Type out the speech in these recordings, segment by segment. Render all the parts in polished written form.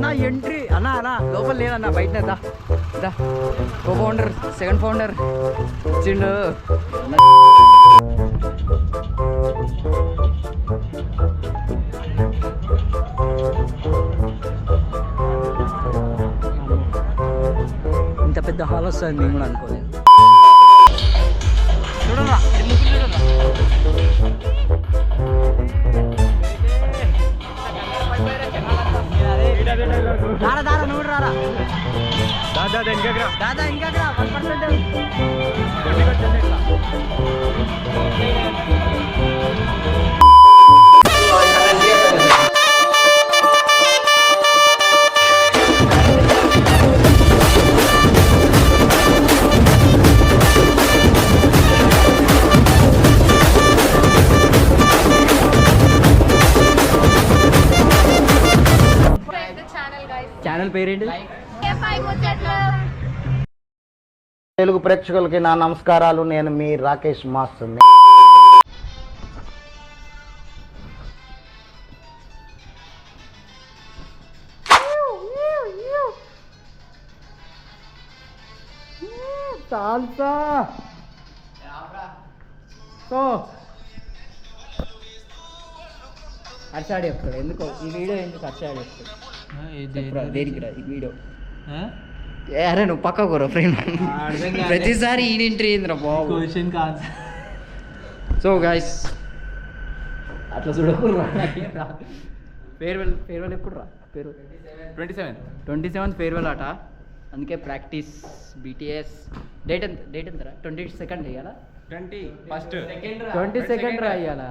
నా ఎంట్రీ అన్నా అన్నా లోపల లేదన్నా బయట దా దా కో ఫౌండర్ సెకండ్ ఫౌండర్ వచ్చిండు. ఇంత పెద్ద హాల్ వస్తుంది మేము కూడా అనుకోలేదు. చూడరా దారా దారా నువ్వు రారా దాదా ఇంకా 1%. ఛానల్ పేరేంటి? తెలుగు ప్రేక్షకులకి నా నమస్కారాలు. నేను మీ రాకేష్ మాస్టర్ని. సాల్సా అర్చాడు చెప్తాడు. ఎందుకో ఈ వీడియో ఎందుకు అర్చాడు చెప్తాడు దేనికి రా ఈ వీడియో? అరే నువ్వు పక్క కూర ఫ్రెండ్ ప్రతిసారి ఈ ఎంట్రీ ఏంద్రా బాబు. సో గైస్ అట్లా చూడకూడరా. ఫేర్వెల్ ఎప్పుడు రా? 27th ఫేర్వెల్ అట. అందుకే ప్రాక్టీస్ బీటీఎస్. డేట్ ఎంతరా? 22nd ఇవ్వాలా? 22nd రా ఇవ్వాలా?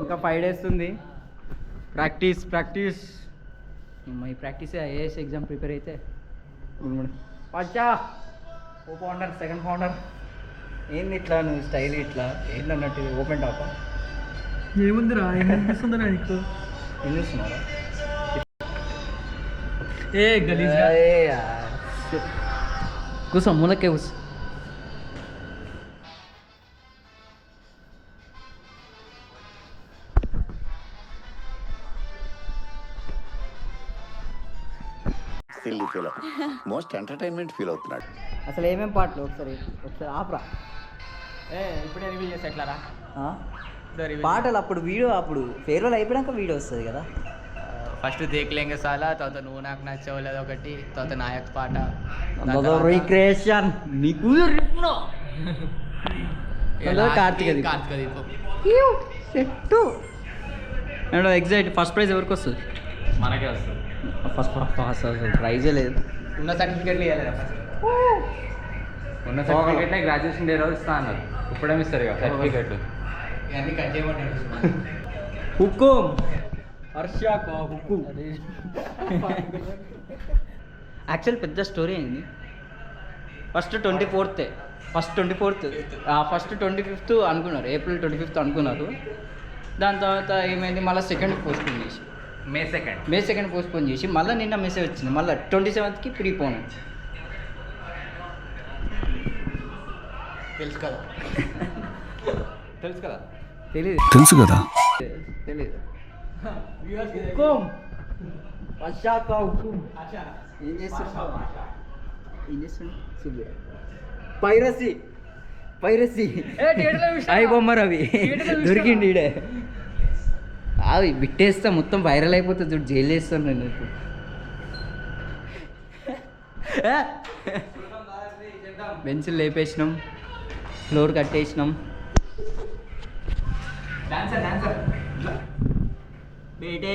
ఇంకా 5 days ఉంది. ప్రాక్టీస్ ఈ ప్రాక్టీస్ ఐఏఎస్ ఎగ్జామ్ ప్రిపేర్ అయితే పచ్చా ఓ ఫౌండర్ సెకండ్ ఫౌండర్ ఏంది ఇట్లా నువ్వు స్టైల్ ఇట్లా ఏందన్నట్టు ఓపెన్ టాప్ ఏముందిరా ఏమనిపిస్తుందిరా నీకు? ఏం చూస్తున్నారా? కూర్చో మూలకే కూర్చో. మోస్ట్ ఎంటర్టైన్మెంట్ ఫీల్ అవుతున్నాడు. అసలు ఏమేం పాటలు ఒకసారి ఆపరా. ఇప్పుడే రివ్యూ చేసి ఎట్లారా పాటలు అప్పుడు వీడియో అప్పుడు ఫేర్వెల్ అయిపోయాక వీడియో వస్తుంది కదా. ఫస్ట్ దేక్లేంగే సాలా, తర్వాత నువ్వు నాకు నచ్చావు లేదా ఒకటి, తర్వాత నాయక్ పాట, రీక్రియేషన్ నీకు కార్తీక దీపం. ఎగ్జాక్ట్ ఫస్ట్ ప్రైజ్ ఎవరికి వస్తుంది? మనకే వస్తుంది. ఫస్ట్ ప్రైజే లేదు. ఉన్న సర్టిఫికేట్లు ఇవ్వాలి. ఉన్న సర్టిఫికేట్లే గ్రాడ్యుయేషన్ డే రోజు ఇస్తా అన్నారు. ఇప్పుడేమి ఇస్తారు కదా సర్టిఫికేట్లు. ఇవన్నీ కట్ చేయమంటారు. హుకుం హర్షాక హుకుం. యాక్చువల్ పెద్ద స్టోరీ అయింది. ఫస్ట్ 24th ఫస్ట్ 25th అనుకున్నారు. ఏప్రిల్ 25th అనుకున్నారు. దాని తర్వాత ఏమైంది, మళ్ళీ సెకండ్ పోస్ట్పోన్ చేసి మే 2nd పోస్ట్పోన్ చేసి మళ్ళీ నిన్న మెసేజ్ వచ్చింది, మళ్ళీ 27th ప్రీపోన్. తెలుసు కదా తెలీదు హుకుం హర్షాక హుకుం. ఏం చేస్తున్నాడు? పైరసీ అయి బొమ్మ రవి దొరికిండి ఈడే. అవి బిట్టేస్తా మొత్తం వైరల్ అయిపోతుంది చూడు. జైలు వేస్తాను నేను ఇప్పుడు. బెంచ్లు లేపేసినాం, ఫ్లోర్ కట్టేసినాం. బేటే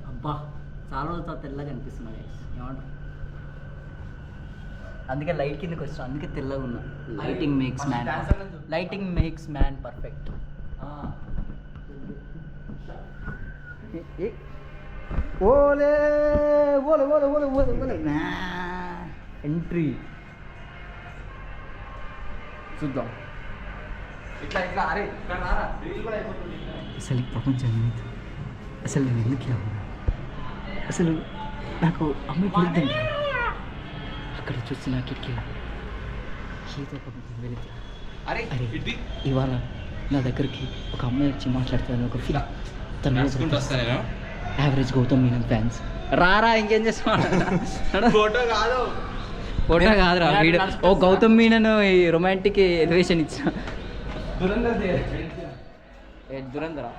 అబ్బా చాలా రోజులు తెల్లగా అనిపిస్తున్నాయి. ఏమంటారు? అందుకే లైట్ కిందకి వచ్చాను, అందుకే తెల్లగా ఉన్నా. Lighting makes man perfect. ఓలే ఓలే ఓలే ఓలే ఓలే ఓలే ఎంట్రీ చూద్దాం. అసలు ఈ ప్రపంచం అసలు నేను ఎందుకు ఇలా ఉన్నా? అసలు నాకు అమ్మాయి పుడుతుంది అక్కడ చూసి నా కిటికీలో ఏదో ఒక వెళితే అరే ఇవాళ నా దగ్గరికి ఒక అమ్మాయి వచ్చి మాట్లాడుతుంది ఒక ఫీల్. నడుచుకుంటూ వస్తా నేను. యావరేజ్ గౌతమ్ మీనన్ ఫ్యాన్స్ రారా ఇంకేం చేస్తాం ఫోటో కాదు, ఫోటో కాదురా వీడియో. ఓ గౌతమ్ మీనన్ ఈ రొమాంటిక్ ఎలివేషన్ ఇచ్చిన దురంధరా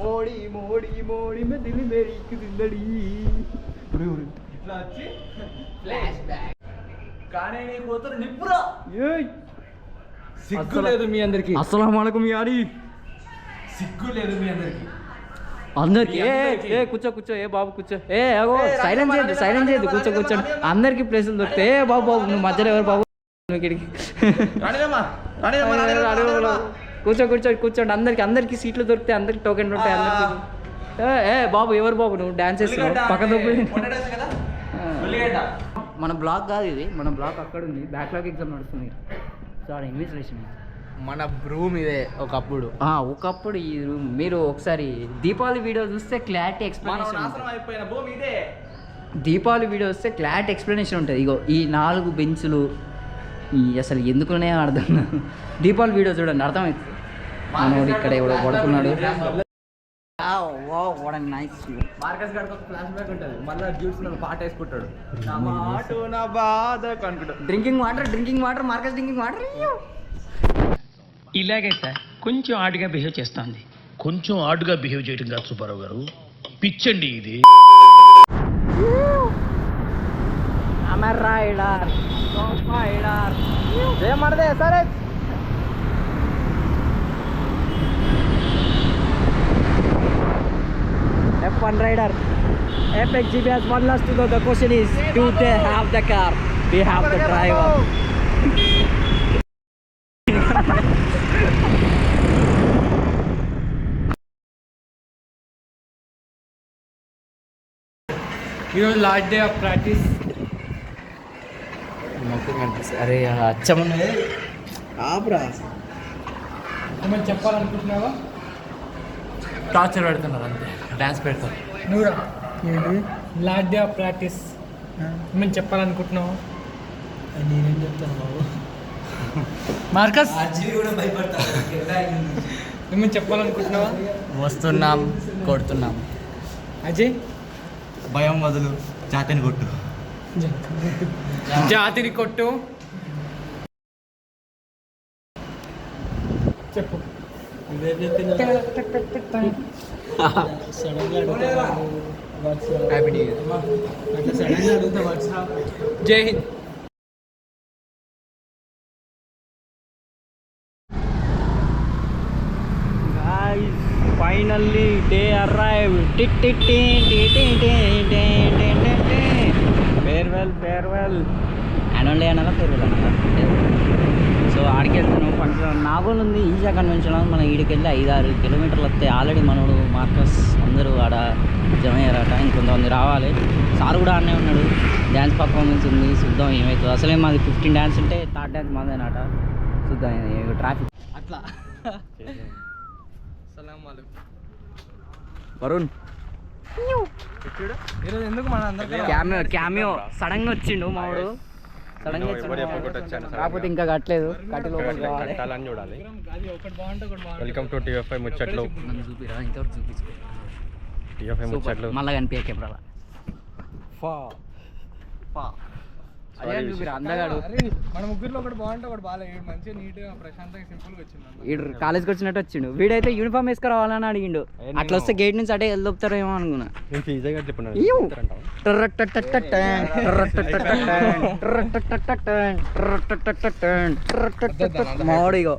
మోడీ మోడీ మోడీ మే దిల్ మేరీ జిందడీ ఇట్లా వచ్చి ఫ్లాష్ బ్యాక్. కానీ నీ కూతురు నిప్పురా. సిగ్గు లేదు మీ అందరికి, అస్సలాము అలైకుం యారీ. సిగ్గు లేదు మీ అందరికి. అందరికి ఏ కూర్చో కూర్చో, ఏ బాబు కూర్చో, ఏ సైలెంట్ చేయదు కూర్చోండి. అందరికి ప్లేసులు దొరుకుతాయి. ఏ బాబు బాబు నువ్వు మధ్యలో ఎవరు బాబు ఇక్కడికి కూర్చోండి. అందరికి సీట్లు దొరుకుతాయి, అందరికి టోకెన్లు ఉంటాయి. అందరికి ఏ బాబు ఎవరు బాబు నువ్వు డాన్స్ చేస్తున్నావు పక్క దొబ్బి. మన బ్లాక్ కాదు ఇది, మన బ్లాక్ అక్కడ ఉంది. బ్యాక్లాగ్ ఎగ్జామ్ నడుస్తుంది. Sorry invigilation. మన రూమ్ ఇదే ఒకప్పుడు. ఒకప్పుడు ఈ రూమ్ మీరు ఒకసారి దీపావళి వీడియో చూస్తే క్లారిటీ ఎక్స్ప్లెనేషన్. అయిపోయిన భూమి ఇదే. దీపావళి వీడియో వస్తే క్లారిటీ ఎక్స్ప్లెనేషన్ ఉంటుంది. ఇగో ఈ 4 బెంచులు అసలు ఎందుకునే అర్థం కాదు. దీపావళి వీడియో చూడండి అర్థమవుతుంది. మనోడు ఇక్కడ ఎవడో పడుకున్నాడు. మార్కస్ గారికి ఒక ఫ్లాష్ బ్యాక్ ఉంటుంది. మళ్ళీ జ్యూస్ పాట వేసుకుంటాడు. Drinking water Marcus drinking water. ఇలాగే సార్ కొంచెం ఆడుగా బిహేవ్ చేస్తుంది. కొంచెం ఆడుగా బిహేవ్ చేయడం కాదు సుబ్బారావు గారు, పిచ్చండి ఇది. సరే F1 rider. Apex GPS one last to go. The question is, do they have the car? We have the driver. ఈరోజు లాస్ట్ డే ఆఫ్ ప్రాక్టీస్. అరే అచ్చమున్నది ఆపురా. ఏమైనా చెప్పాలనుకుంటున్నావా? టార్చర్ పెడుతున్నారు అంతే, డ్యాన్స్ పెడతారు. నువ్వురా లాస్ట్ డే ఆఫ్ ప్రాక్టీస్ ఏమని చెప్పాలనుకుంటున్నావు? నేనేం చెప్తాను బాబు. మార్కస్ కూడా భయపడతాను. ఏమని చెప్పాలనుకుంటున్నావా? వస్తున్నాం, కొడుతున్నాం. అజయ్ భయం వదులు, జాతిని కొట్టు. జాతిని కొట్టు. చెప్పు. జై Hind. Finally they arrived. Farewell. Annual day అనాలా farewell అనాలా? సో ఆడికి వెళ్తున్నాం. ఫంక్షన్ నాగోల్ ఉంది, ఈజా కన్వెన్షన్. మన ఈడికి వెళ్ళి 5-6 కిలోమీటర్లు వస్తాయి. ఆల్రెడీ మనోడు మార్కస్ అందరూ ఆడ జమయ్యారట. ఇంకొంతమంది రావాలి. సార్ కూడా ఆడనే ఉన్నాడు. డ్యాన్స్ పర్ఫార్మెన్స్ ఉంది, చూద్దాం ఏమవుతుందో. అసలే మాది 15 డ్యాన్స్ ఉంటే 3rd డ్యాన్స్ మాదేనట. చూద్దాం ట్రాఫిక్ అట్లా. వరుణ్ ఈరోజు ఎందుకు మన అందరికీ క్యామియో సడన్ గా వచ్చిండు మావాడు. సడన్ గా కాకపోతే ఇంకా కట్టలేదు. కట్టి లోపలికి రావాలి. చూడాలి. ఒకటి బాగుంటే ఒకటి బాగుంటుంది. వెల్కమ్ టు టీఎఫ్ఐ ముచ్చట్లు. నన్ను చూపిరా, ఇంతవరకు చూపించు. టీఎఫ్ఐ ముచ్చట్లు. మళ్ళా కనిపించే కెమెరా అదే చూపిరా. అందగాడు మన ముగ్గురులో ఒకటి బాగుంటే ఒకటి బాగాలేదు. మంచిగా నీట్గా ప్రశాంతంగా సింపుల్గా వచ్చింది. వీడు కాలేజ్కి వచ్చినట్టు వచ్చిండు. వీడైతే యూనిఫామ్ వేసుకురావాలని అడిగిండు. అట్లా వస్తే గేట్ నుంచి అటే వెళ్ళొప్తారేమో అనుకున్నా. మోడిగో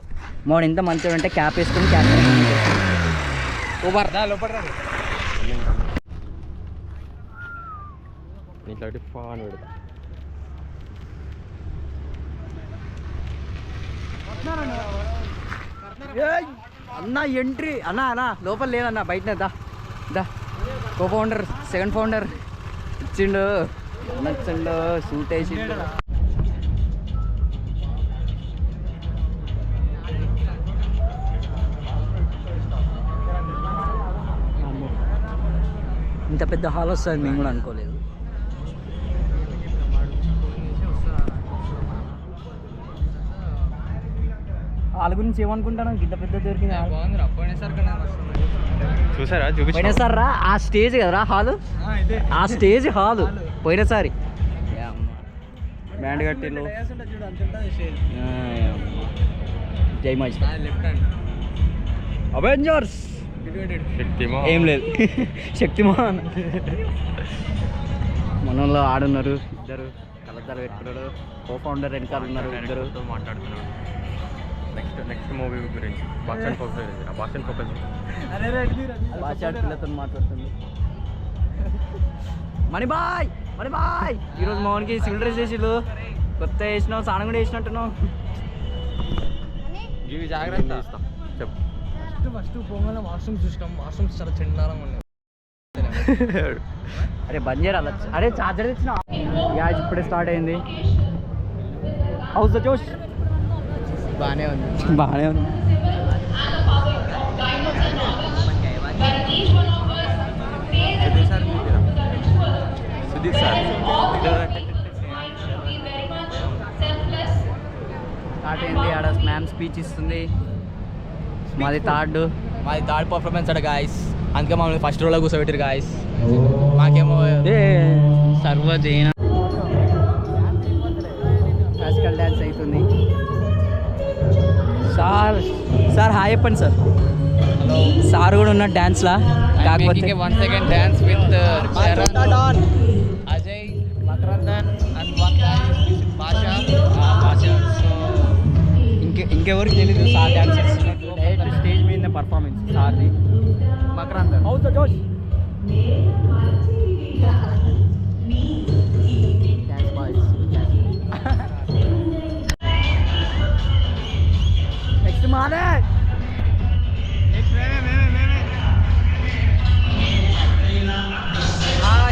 మోడు ఎంత మంచిగా ఉంటే క్యాప్ వేసుకుని క్యాప్ అన్న ఎంట్రీ అన్నా లోపల లేదన్నా, బయటనే దా కో ఫౌండర్ 2nd ఫౌండర్ ఇచ్చిండు. నచ్చిండు, సూట్ వేసిండు. ఇంత పెద్ద హాల్ వస్తుంది మేము కూడా అనుకోలేదు. వాళ్ళ గురించి ఏమనుకుంటాను ఇంత పెద్ద దొరికింది బాగుంది పోయినసారి కన్నా వస్తుంది. చూసారా చూపించు పోయినసారి రా ఆ స్టేజ్ కదరా హాలు ఇదే ఆ స్టేజ్ హాలు పోయినసారి బ్యాండ్ కట్టిల్లు చూడు అంత ఉంటుంది స్టేజ్. జై మహేష్ లెఫ్ట్ హ్యాండ్ అవెంజర్స్ ఏం లేదు శక్తిమాన్ మనలో ఆడున్నారు ఇద్దరు కలద్దాలు పెట్టుకున్నాడు కో ఫౌండర్ వెనకాల ఉన్నారు ఇద్దరు మాట్లాడుతున్నాడు నెక్స్ట్ మూవీ గురించి బాక్స్ ఫోకస్ భాష పిల్లతో మాట్లాడుతుంది మణిబాయ్ మణిబాయ్ ఈరోజు మోహన్కి సివిల్ డ్రెస్ వేసిళ్ళు కొత్త వేసినావు స్నానం కూడా వేసినట్టున్నావు ఇవి జాగ్రత్త చెప్పు ఫస్ట్ పోగానే వాష్రూమ్స్ చూసినాం. వాష్రూమ్స్ చాలా చిన్నారంగా ఉన్నాయి. అరే బంద్ చేయరా అరే చార్జర్ తెచ్చిన యాజ్ ఇప్పుడే స్టార్ట్ అయింది హౌస్ ద జోష్ బాగానే ఉంది. బాగానే ఉంది సుధీర్ సార్ స్టార్ట్ అయింది ఆడ మ్యామ్ స్పీచ్ ఇస్తుంది మాది థర్డ్ పర్ఫార్మెన్స్ అడ గాయస్. అందుకే మమ్మల్ని ఫస్ట్ రోలో కూర్చోబెట్టారు గాయస్. మాకేమో సర్వజైన క్లాసికల్ డ్యాన్స్ అవుతుంది సార్ హాయ్ చెప్పండి సార్ సార్ కూడా ఉన్న డ్యాన్స్లా కాకపోతే 1 second dance with Sharon, Ajay, Matrandan and one guy is Basha. So ఇంకెవరికి తెలీదు సార్ డ్యాన్స్ చేస్తున్నట్టు డైరెక్ట్ స్టేజ్ మీద పర్ఫార్మెన్స్ సార్ది Matrandan. హౌస్ ద జోష్ నెక్స్ట్ మాదే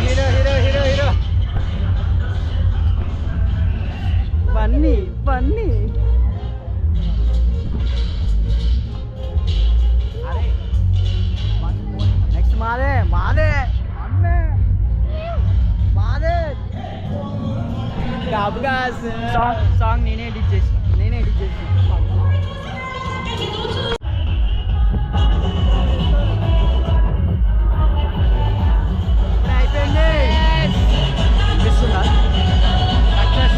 హీరో బన్నీ నెక్స్ట్ మాదే సాంగ్ నేనే ఎడిట్ చేసిన అయిపోయింది అనిపిస్తుందా success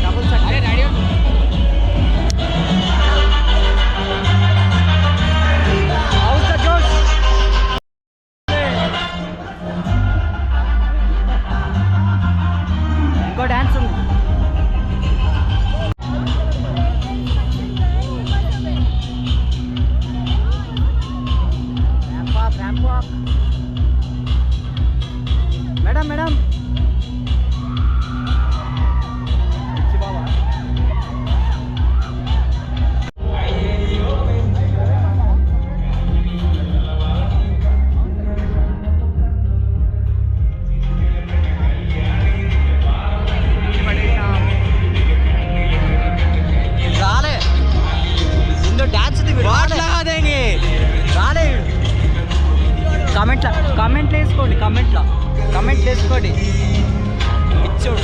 double success house the జోష్ ఇంకో డ్యాన్స్ ఉంది ర్యాంప్ వాక్ మేడం బాబా రాలే ముందు డాన్స్ రాలే కామెంట్లు వేసుకోండి కామెంట్లు వేసుకోండి ఇచ్చోడు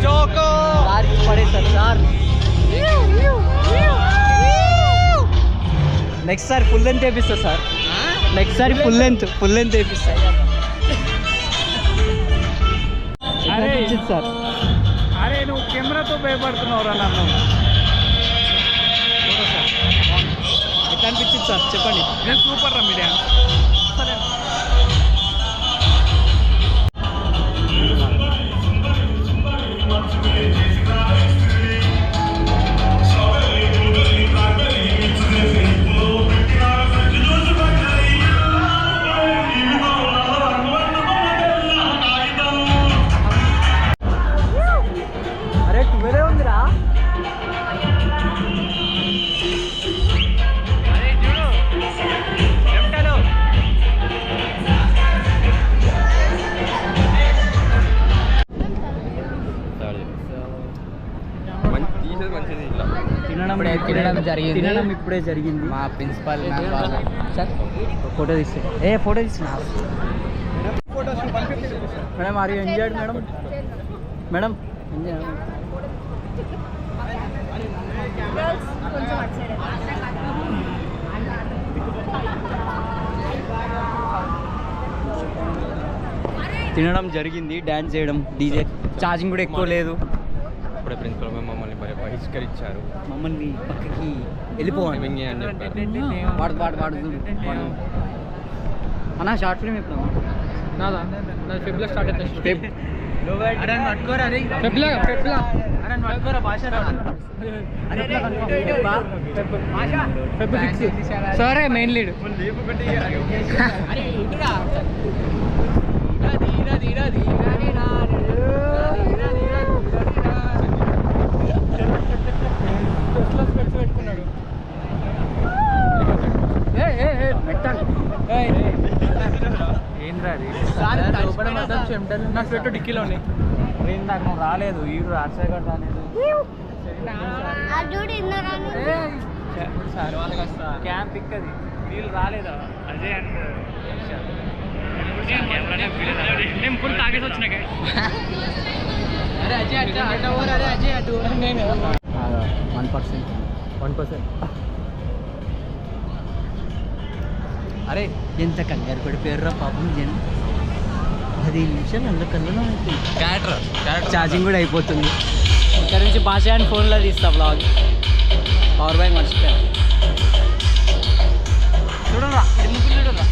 సార్ పడేస్తారు సార్ నెక్స్ట్ సారి ఫుల్ లెంత్ వేపిస్తా సార్ నెక్స్ట్ సారి ఫుల్ లెంత్ వేపిస్తా అరే సార్ అరే నువ్వు కెమెరాతో భయపడుతున్నావురా నన్ను. ఎట్లా అనిపించింది సార్ చెప్పండి నేను సూపర్ రా మీడియా. అరే 12 ఉందిరా మంచిది ఇట్లా తినడం ఇప్పుడే జరిగింది మా ప్రిన్సిపల్ సార్ ఫోటో తీసుకున్నా madam are you enjoyed madam enjoy Girls, తినడం జరిగింది, డ్యాన్స్ చేయడం, డీజే, ఛార్జింగ్ కూడా ఎక్కువ లేదు. ఇప్పుడే ప్రిన్సిపల్ మమ్మల్ని బహిష్కరించారు. మమ్మల్ని పక్కకి వెళ్ళిపోవాలి అని చెప్పారు. పాడు అన్న. షార్ట్ ఫిల్మ్ ఎప్పుడు ఫెబ్లో స్టార్ట్ అవుతుంది. సరే మెయిన్ లీడ్ పెట్టుకున్నాడు. నా స్వెట్ డిక్కీలో ఉన్నాయి. ఇందాక నువ్వు రాలేదు, ఈడు రాజశేఖర్ రాలేదు. క్యాంప్ ఇక్కది వీళ్ళు రాలేదా? అజయ్ అండ్ నేను ఫుల్ తాగేసి వచ్చిన. అరే అజయ్ అటు అరే అజయ్ అటు నేను 1%. అరే ఎంత కంగారు పడిపోయారురా పాపం జనం. 10 నిమిషాలు అందుకన్నా ఛార్జింగ్ కూడా అయిపోతుంది. ఇక్కడ నుంచి భాష అని ఫోన్లో తీస్తా బ్లాగ్. పవర్ బ్యాంక్ మర్చిపోయా. చూడరా ఎందుకు చూడరా.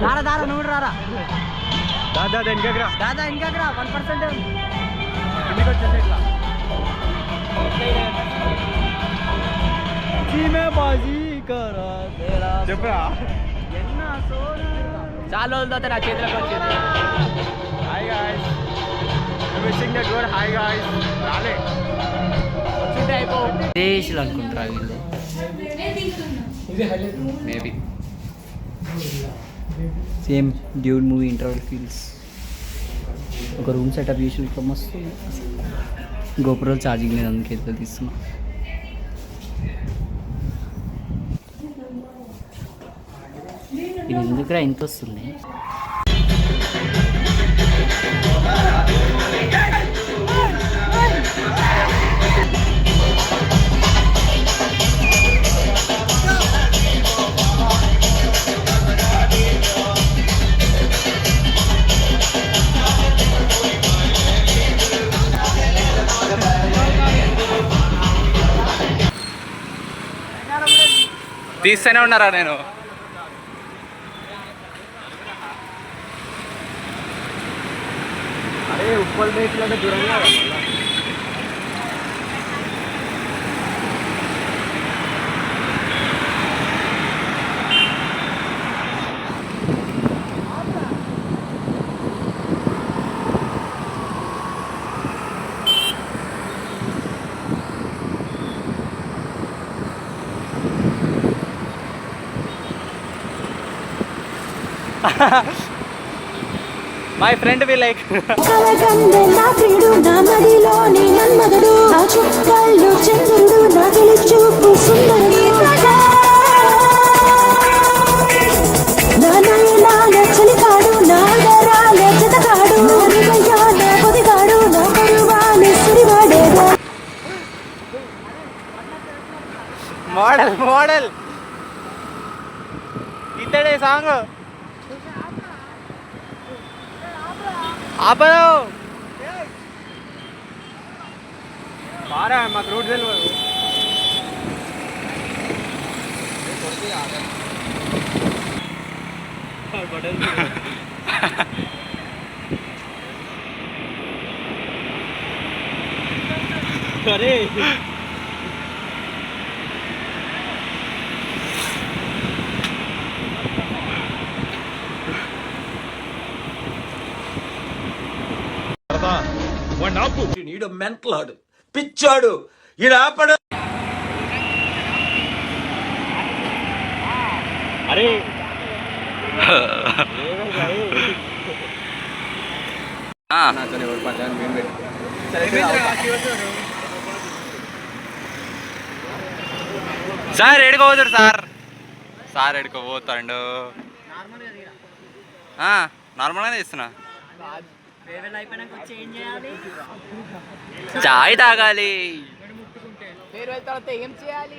దారా నువ్వు రారా. దాదా వెనకరా 1% ఇంటికి వచ్చేసి ఇట్లా చెప్పరా చాలా రోజుల తర్వాత నా చేతిలోకి వచ్చింది. Hi guys, wishing that good. Hi guys, రాలే వచ్చింటే అయిపో దేశీయులు అనుకుంటారా వీళ్ళు? Maybe same dude movie interval feels. ఒక రూమ్ సెటప్ చేసి ఇట్లా మస్తు. గోపురాలు ఛార్జింగ్ లేదు, అందుకే ఇట్లా తీస్తున్నా. ఇది ఎందుకురా ఇంత వస్తుంది? తీస్తూనే ఉన్నారా? నేను అరే ఉప్పల్ బేట్లంటే దూరంగా my friend we like model ఇతడే సాంగ్. ఆపో బారా మాకు రూట్ తెలియదు. అరే ఈడు మెంటలాడు, పిచ్చాడు, ఈడు ఆపడు. అరే సార్ ఎడుకోపోతాడు సార్ ఎడుకోపోతాడు. నార్మల్గానే ఇస్తున్నా. చాయ్ తాగాలి. ఫేర్వెల్ తర్వాత ఏం చేయాలి?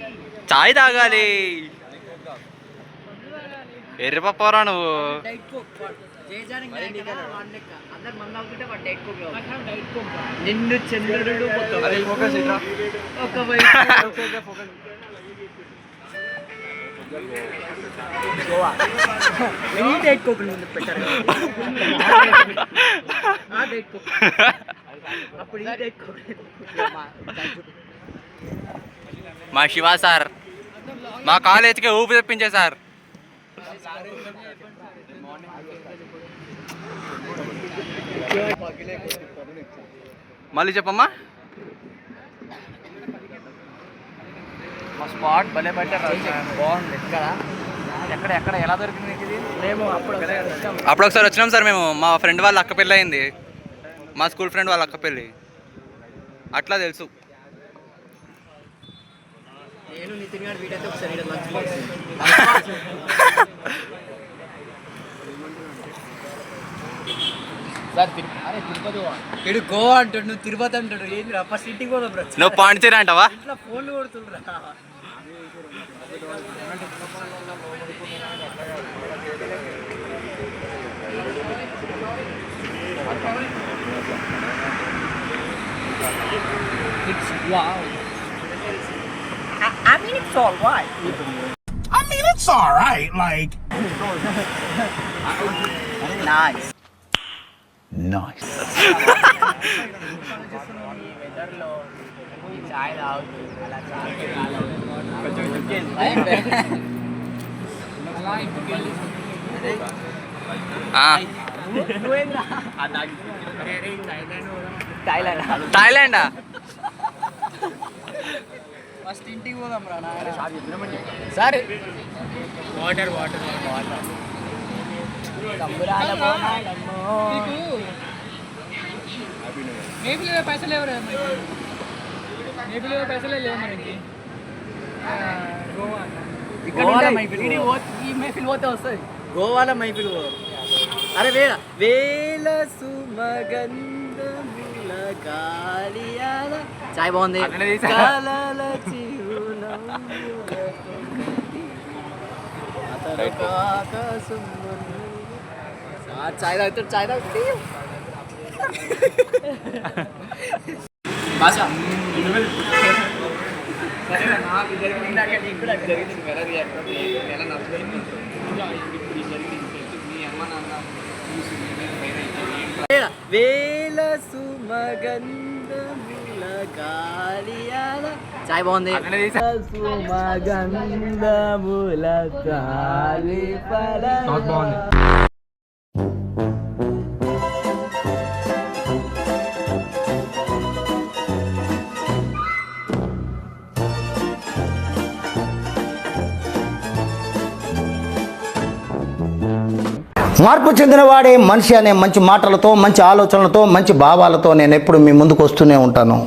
చాయ్ తాగాలి. ఎర్రపప్పరా నువ్వు. నిన్ను చంద్రుడు మా శివ సార్ మా కాలేజీకి ఊపి తెప్పించే సార్. మళ్ళీ చెప్పమ్మా. మా స్పాట్ భలే పట్టారు. బాగుంది. ఎక్కడ ఎక్కడ ఎలా దొరికింది ఇది? మేము అప్పుడు ఒకసారి వచ్చినాం సార్ మేము. మా ఫ్రెండ్ వాళ్ళ అక్క పెళ్ళి అయింది. మా స్కూల్ ఫ్రెండ్ వాళ్ళ అక్క పెళ్ళి అట్లా తెలుసు. నేను నితిన్ గారు వీడైతే ఒకసారి లంచ్ బాక్స్ సార్. అరే తిరుపతి ఇడు గోవా అంటాడు, నువ్వు తిరుపతి అంటాడు. ఏంటి ఫస్ట్ ఇంటికి పోదాం బ్రో. నువ్వు పాండిచేరి అంటావా? ఇట్లా ఫోన్లు కొడుతుండ్రా. It's wow. I mean, it's all right. It's all right, like. Nice. Nice. వెదర్లో చాయ్ తాగుతూ అలా థాయిలాండా? ఫస్ట్ ఇంటికి పోదాం రా. సరే వాటర్ వాటర్ వాటర్ సంబురాల మేబీ పైసలు ఎవరు మేబీ పైసలే లేవు మనకి. గోవాలో మైఫిల్ పోతే వస్తుంది. గోవాలో మైఫిల్ పోదాం. అరే వేల సుమగంధముల గాలియాల చాయ్ బాగుంది. చాయ్ తాగుతాడు. చాయ్ తాగుతుంది భాష. నాకు జరిగింది కూడా జరిగింది. ఎలా నచ్చలేదు వేల సుమగంధముల గాలియాల చాయ్ బాగుంది. సుమగంధముల గాలి బాగుంది. మార్పు చెందినవాడే మనిషి అనే మంచి మాటలతో, మంచి ఆలోచనలతో, మంచి భావాలతో నేను ఎప్పుడు మీ ముందుకు వస్తూనే ఉంటాను.